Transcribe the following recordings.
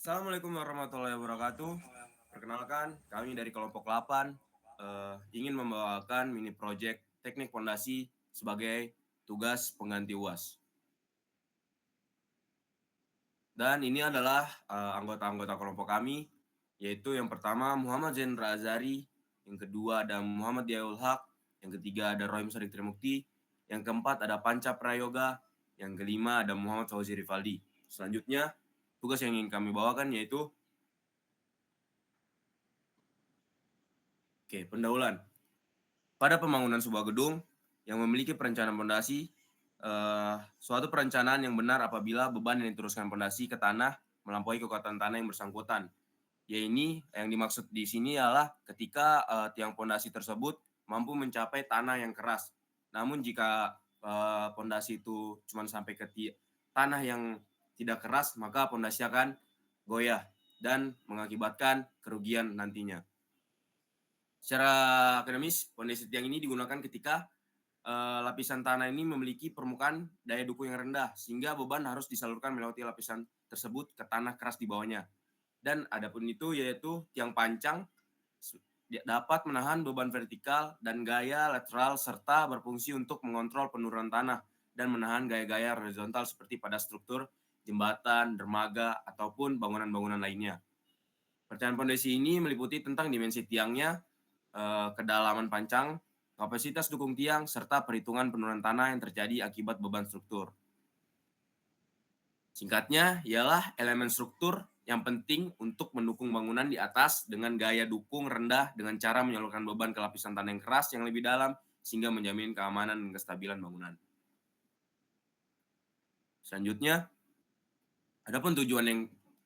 Assalamualaikum warahmatullahi wabarakatuh. Perkenalkan, kami dari kelompok 8 ingin membawakan mini project teknik pondasi sebagai tugas pengganti UAS. Dan ini adalah anggota-anggota kelompok kami, yaitu yang pertama Muhammad Zendra Azari, yang kedua ada Muhammad Diaul Haq, yang ketiga ada Rohim Sadik Trimukti, yang keempat ada Panca Prayoga, yang kelima ada Muhammad Fauzi Rivaldi. Selanjutnya, tugas yang ingin kami bawakan yaitu pendahuluan. Pada pembangunan sebuah gedung yang memiliki perencanaan pondasi, suatu perencanaan yang benar apabila beban yang diteruskan pondasi ke tanah melampaui kekuatan tanah yang bersangkutan. Yang dimaksud di sini adalah ketika tiang pondasi tersebut mampu mencapai tanah yang keras. Namun jika pondasi itu cuma sampai ke tanah yang tidak keras, maka pondasi akan goyah dan mengakibatkan kerugian nantinya. Secara akademis, pondasi tiang ini digunakan ketika lapisan tanah ini memiliki permukaan daya dukung yang rendah, sehingga beban harus disalurkan melewati lapisan tersebut ke tanah keras di bawahnya. Dan adapun itu yaitu tiang pancang dapat menahan beban vertikal dan gaya lateral serta berfungsi untuk mengontrol penurunan tanah dan menahan gaya-gaya horizontal seperti pada struktur jembatan, dermaga, ataupun bangunan-bangunan lainnya. Perencanaan pondasi ini meliputi tentang dimensi tiangnya, kedalaman pancang, kapasitas dukung tiang, serta perhitungan penurunan tanah yang terjadi akibat beban struktur. Singkatnya, ialah elemen struktur yang penting untuk mendukung bangunan di atas dengan gaya dukung rendah dengan cara menyalurkan beban ke lapisan tanah yang keras yang lebih dalam sehingga menjamin keamanan dan kestabilan bangunan. Selanjutnya, adapun tujuan yang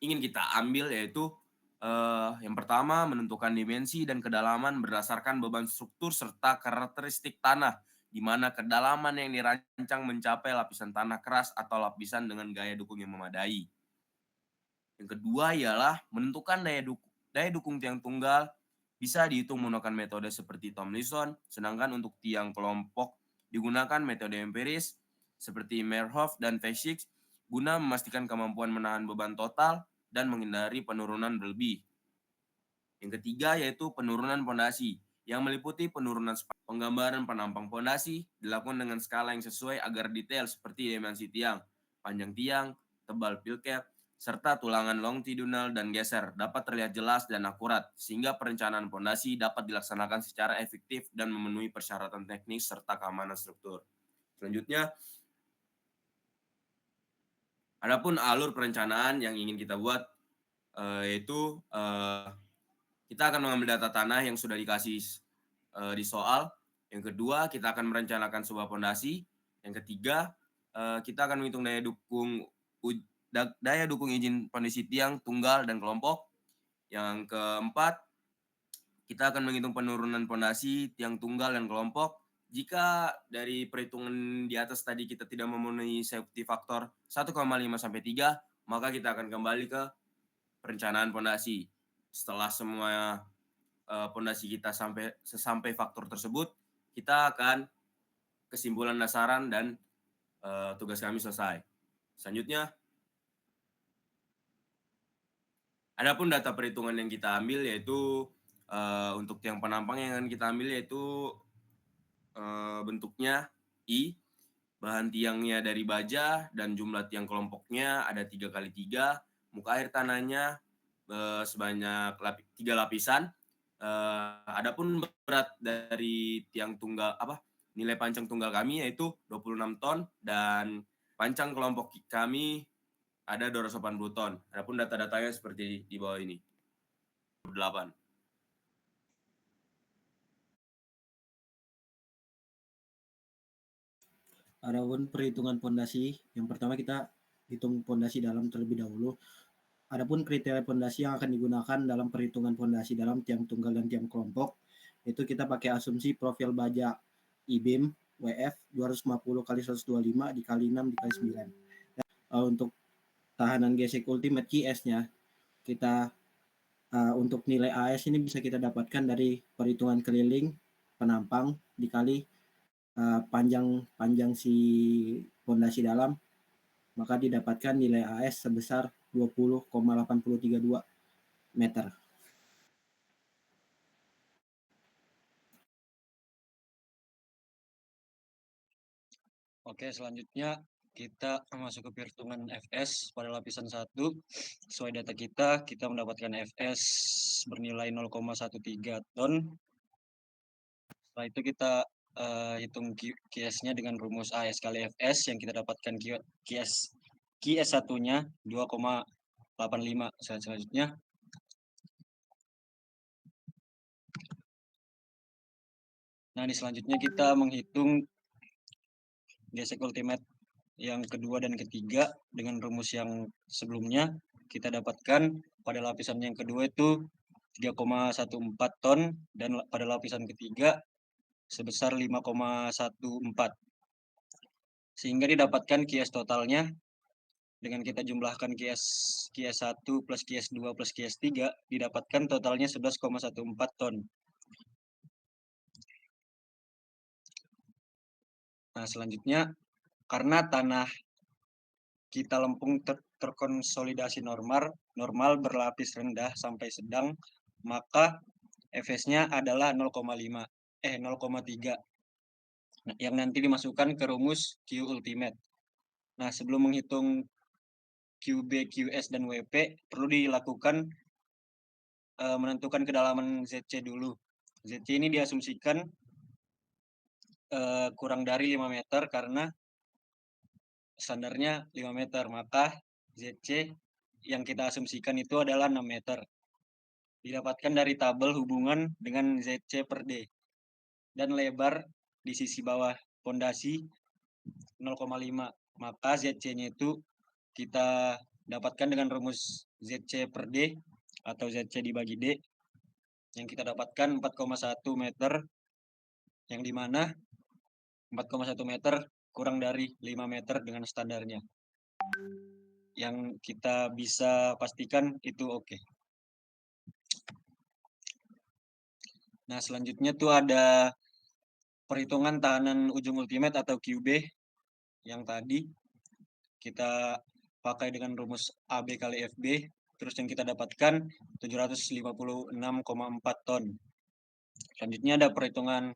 ingin kita ambil yaitu yang pertama, menentukan dimensi dan kedalaman berdasarkan beban struktur serta karakteristik tanah, di mana kedalaman yang dirancang mencapai lapisan tanah keras atau lapisan dengan gaya dukung yang memadai. Yang kedua ialah menentukan daya dukung tiang tunggal bisa dihitung menggunakan metode seperti Tomlinson, sedangkan untuk tiang kelompok digunakan metode empiris seperti Meyerhoff dan Feshik guna memastikan kemampuan menahan beban total dan menghindari penurunan berlebih. Yang ketiga yaitu penurunan pondasi, yang meliputi penurunan penggambaran penampang pondasi dilakukan dengan skala yang sesuai agar detail seperti dimensi tiang, panjang tiang, tebal pilket, serta tulangan longitudinal dan geser dapat terlihat jelas dan akurat, sehingga perencanaan pondasi dapat dilaksanakan secara efektif dan memenuhi persyaratan teknis serta keamanan struktur. Selanjutnya, adapun alur perencanaan yang ingin kita buat yaitu kita akan mengambil data tanah yang sudah dikasih di soal. Yang kedua, kita akan merencanakan sebuah pondasi. Yang ketiga, kita akan menghitung daya dukung izin pondasi tiang, tunggal, dan kelompok. Yang keempat, kita akan menghitung penurunan pondasi, tiang tunggal, dan kelompok. Jika dari perhitungan di atas tadi kita tidak memenuhi safety factor 1,5 sampai 3, maka kita akan kembali ke perencanaan pondasi. Setelah semua pondasi kita sampai faktor tersebut, kita akan kesimpulan dasaran dan tugas kami selesai. Selanjutnya, adapun data perhitungan yang kita ambil yaitu untuk tiang penampang yang akan kita ambil yaitu bentuknya I, bahan tiangnya dari baja dan jumlah tiang kelompoknya ada 3x3, muka air tanahnya sebanyak 3 lapisan. Adapun berat dari tiang tunggal nilai pancang tunggal kami yaitu 26 ton dan pancang kelompok kami ada 280 ton. Adapun data-datanya seperti di bawah ini. 8. Adapun perhitungan pondasi, yang pertama kita hitung pondasi dalam terlebih dahulu. Adapun kriteria pondasi yang akan digunakan dalam perhitungan pondasi dalam tiang tunggal dan tiang kelompok, itu kita pakai asumsi profil baja I-beam WF 250 kali 125 dikali 6 dikali 9. Dan, untuk tahanan gesek ultimate QS-nya, kita untuk nilai AS ini bisa kita dapatkan dari perhitungan keliling penampang dikali panjang si pondasi dalam, maka didapatkan nilai AS sebesar 20,8032 meter. Oke, selanjutnya kita masuk ke perhitungan Fs pada lapisan 1. Sesuai data kita mendapatkan Fs bernilai 0,13 ton. Setelah itu kita hitung QS-nya dengan rumus AS kali Fs yang kita dapatkan QS satunya 2,85. Selanjutnya selanjutnya kita menghitung gesek ultimate yang kedua dan ketiga dengan rumus yang sebelumnya. Kita dapatkan pada lapisan yang kedua itu 3,14 ton dan pada lapisan ketiga sebesar 5,14. Sehingga didapatkan QS totalnya dengan kita jumlahkan QS 1 plus QS 2 plus QS 3 didapatkan totalnya 11,14 ton. Nah, selanjutnya karena tanah kita lempung terkonsolidasi normal berlapis rendah sampai sedang, maka Fs-nya adalah 0,3 yang nanti dimasukkan ke rumus Q ultimate. Nah, sebelum menghitung QB, QS, dan WP perlu dilakukan menentukan kedalaman ZC dulu. ZC ini diasumsikan kurang dari 5 meter karena standarnya 5 meter, maka ZC yang kita asumsikan itu adalah 6 meter. Didapatkan dari tabel hubungan dengan ZC per D. Dan lebar di sisi bawah pondasi 0,5. Maka ZC-nya itu kita dapatkan dengan rumus ZC per D atau ZC dibagi D. Yang kita dapatkan 4,1 meter, yang dimana 4,1 meter kurang dari 5 meter dengan standarnya. Yang kita bisa pastikan itu oke. Nah, selanjutnya tuh ada perhitungan tahanan ujung ultimate atau QB yang tadi kita pakai dengan rumus AB kali FB, terus yang kita dapatkan 756,4 ton. Selanjutnya ada perhitungan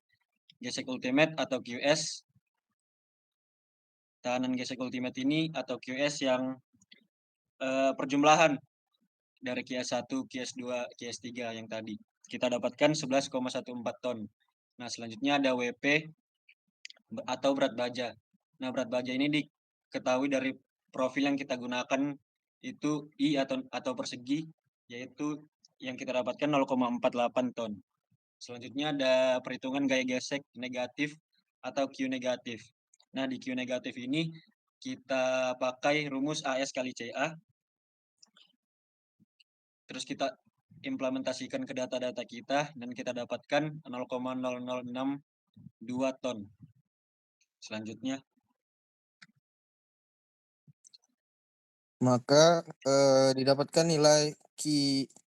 gesek ultimate atau QS. Tahanan gesek ultimate ini atau QS yang perjumlahan dari QS 1, QS 2, QS 3 yang tadi. Kita dapatkan 11,14 ton. Nah, selanjutnya ada WP atau berat baja. Nah, berat baja ini diketahui dari profil yang kita gunakan itu I atau persegi, yaitu yang kita dapatkan 0,48 ton. Selanjutnya ada perhitungan gaya gesek negatif atau Q negatif. Nah, di Q negatif ini kita pakai rumus AS kali CA. Terus kita implementasikan ke data-data kita dan kita dapatkan 0,0062 ton. Selanjutnya. Maka didapatkan nilai Q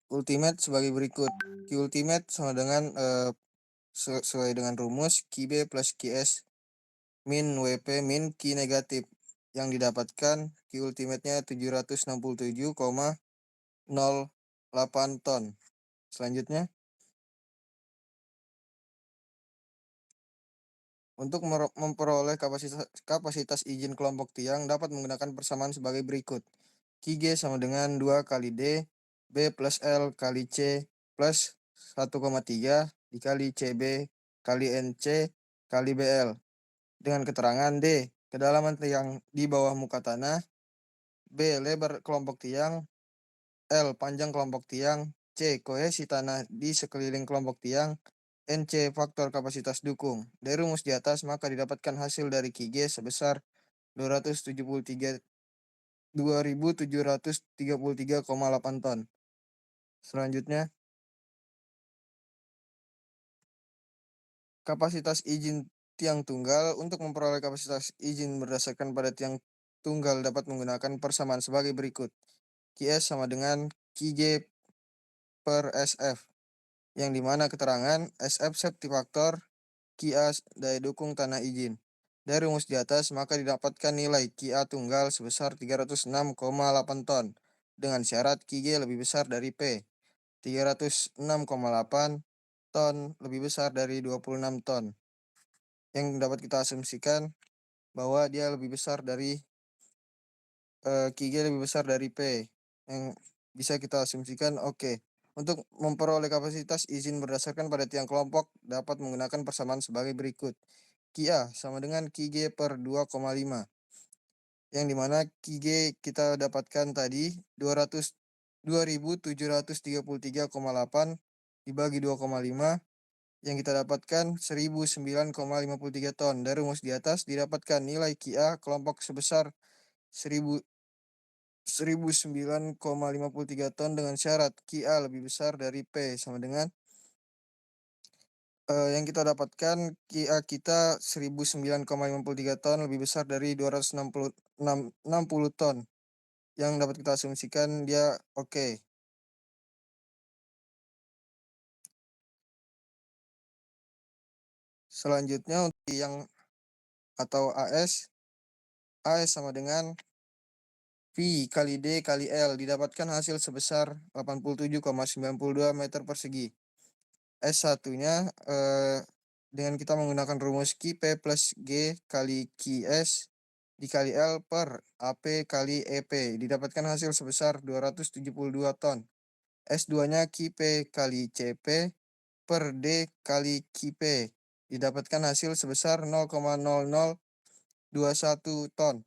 ultimate sebagai berikut. Q ultimate sama dengan sesuai dengan rumus QB plus QS min WP min Q negatif. Yang didapatkan Q ultimate-nya 767,08 ton. Selanjutnya, untuk memperoleh kapasitas izin kelompok tiang dapat menggunakan persamaan sebagai berikut. QG sama dengan 2 kali D, B plus L kali C plus 1,3 dikali CB kali NC kali BL. Dengan keterangan D, kedalaman tiang di bawah muka tanah, B, lebar kelompok tiang, L, panjang kelompok tiang, C, kohesi tanah di sekeliling kelompok tiang, NC, faktor kapasitas dukung. Dari rumus di atas, maka didapatkan hasil dari QG sebesar 2.733,8 ton. Selanjutnya, kapasitas izin tiang tunggal. Untuk memperoleh kapasitas izin berdasarkan pada tiang tunggal dapat menggunakan persamaan sebagai berikut. QS sama dengan QG per SF, yang dimana keterangan SF safety factor, QA daya dukung tanah izin. Dari rumus di atas, maka didapatkan nilai QA tunggal sebesar 306,8 ton dengan syarat QG lebih besar dari P. 306,8 ton lebih besar dari 26 ton. Yang dapat kita asumsikan bahwa dia lebih besar dari QG lebih besar dari P. Yang bisa kita asumsikan oke. Untuk memperoleh kapasitas izin berdasarkan pada tiang kelompok dapat menggunakan persamaan sebagai berikut. QA sama dengan QG per 2,5. Yang dimana QG kita dapatkan tadi 2733,8 dibagi 2,5 yang kita dapatkan 1009,53 ton. Dari rumus di atas didapatkan nilai QA kelompok sebesar 1009,53 ton dengan syarat QA lebih besar dari P sama dengan yang kita dapatkan QA kita 1009,53 ton lebih besar dari 260 ton. Yang dapat kita asumsikan dia oke. Selanjutnya untuk yang atau AS sama dengan V kali D kali L didapatkan hasil sebesar 87,92 meter persegi. S1-nya dengan kita menggunakan rumus QP plus G kali QS dikali L per AP kali EP didapatkan hasil sebesar 272 ton. S2-nya QP kali CP per D kali QP didapatkan hasil sebesar 0,0021 ton.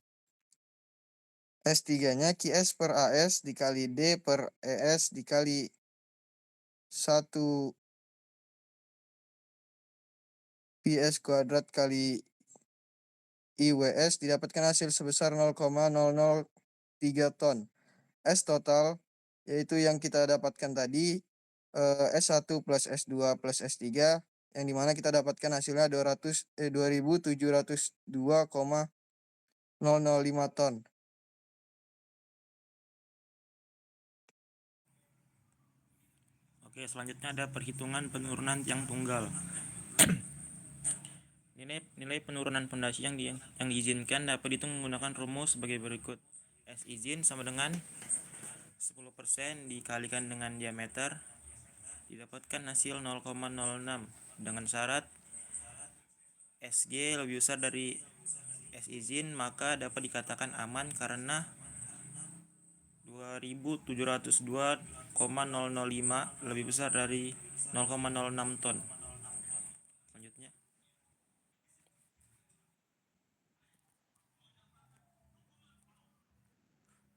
S3-nya QS per AS dikali D per ES dikali 1 PS kuadrat kali IWS didapatkan hasil sebesar 0,003 ton. S total yaitu yang kita dapatkan tadi S1 plus S2 plus S3 yang dimana kita dapatkan hasilnya 2702,005 ton. Oke, selanjutnya ada perhitungan penurunan tiang tunggal. Nilai penurunan pondasi yang diizinkan dapat dihitung menggunakan rumus sebagai berikut. S izin sama dengan 10% dikalikan dengan diameter didapatkan hasil 0,06 dengan syarat SG lebih besar dari S izin, maka dapat dikatakan aman karena 2702,005 lebih besar dari 0,06 ton. Selanjutnya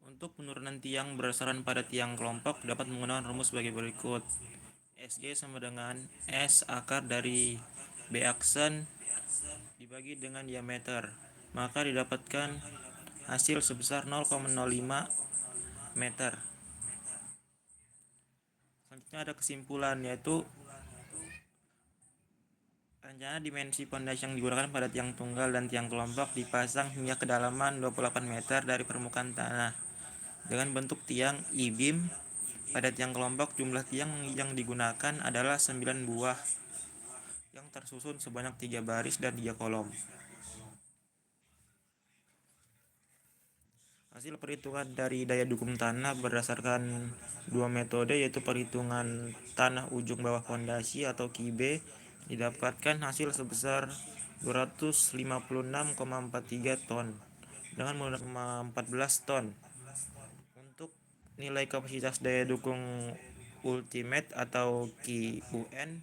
untuk penurunan tiang berdasarkan pada tiang kelompok dapat menggunakan rumus sebagai berikut. SG sama dengan S akar dari B aksen dibagi dengan diameter, maka didapatkan hasil sebesar 0,05 meter. Selanjutnya ada kesimpulan, yaitu rencana dimensi pondasi yang digunakan pada tiang tunggal dan tiang kelompok dipasang hingga kedalaman 28 meter dari permukaan tanah dengan bentuk tiang I-beam. Pada tiang kelompok jumlah tiang yang digunakan adalah 9 buah yang tersusun sebanyak 3 baris dan 3 kolom. Hasil perhitungan dari daya dukung tanah berdasarkan dua metode, yaitu perhitungan tanah ujung bawah pondasi atau QB, didapatkan hasil sebesar 256,43 ton dengan menggunakan 14 ton. Untuk nilai kapasitas daya dukung ultimate atau QUN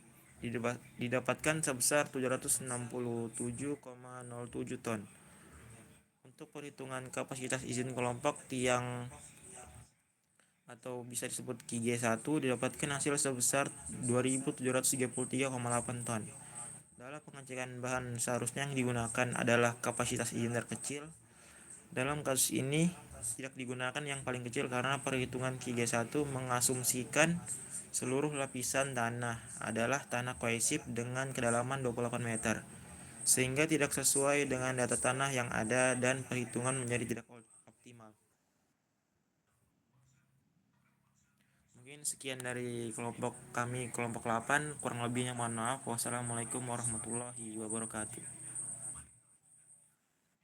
didapatkan sebesar 767,07 ton. Untuk perhitungan kapasitas izin kelompok tiang atau bisa disebut QG1 didapatkan hasil sebesar 2733,8 ton. Dalam pengecekan bahan seharusnya yang digunakan adalah kapasitas izin terkecil. Dalam kasus ini tidak digunakan yang paling kecil karena perhitungan QG1 mengasumsikan seluruh lapisan tanah adalah tanah kohesif dengan kedalaman 28 meter, sehingga tidak sesuai dengan data tanah yang ada dan perhitungan menjadi tidak optimal. Mungkin sekian dari kelompok kami, kelompok 8, kurang lebihnya mohon maaf. Wassalamualaikum warahmatullahi wabarakatuh.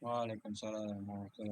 Waalaikumsalam warahmatullahi wabarakatuh.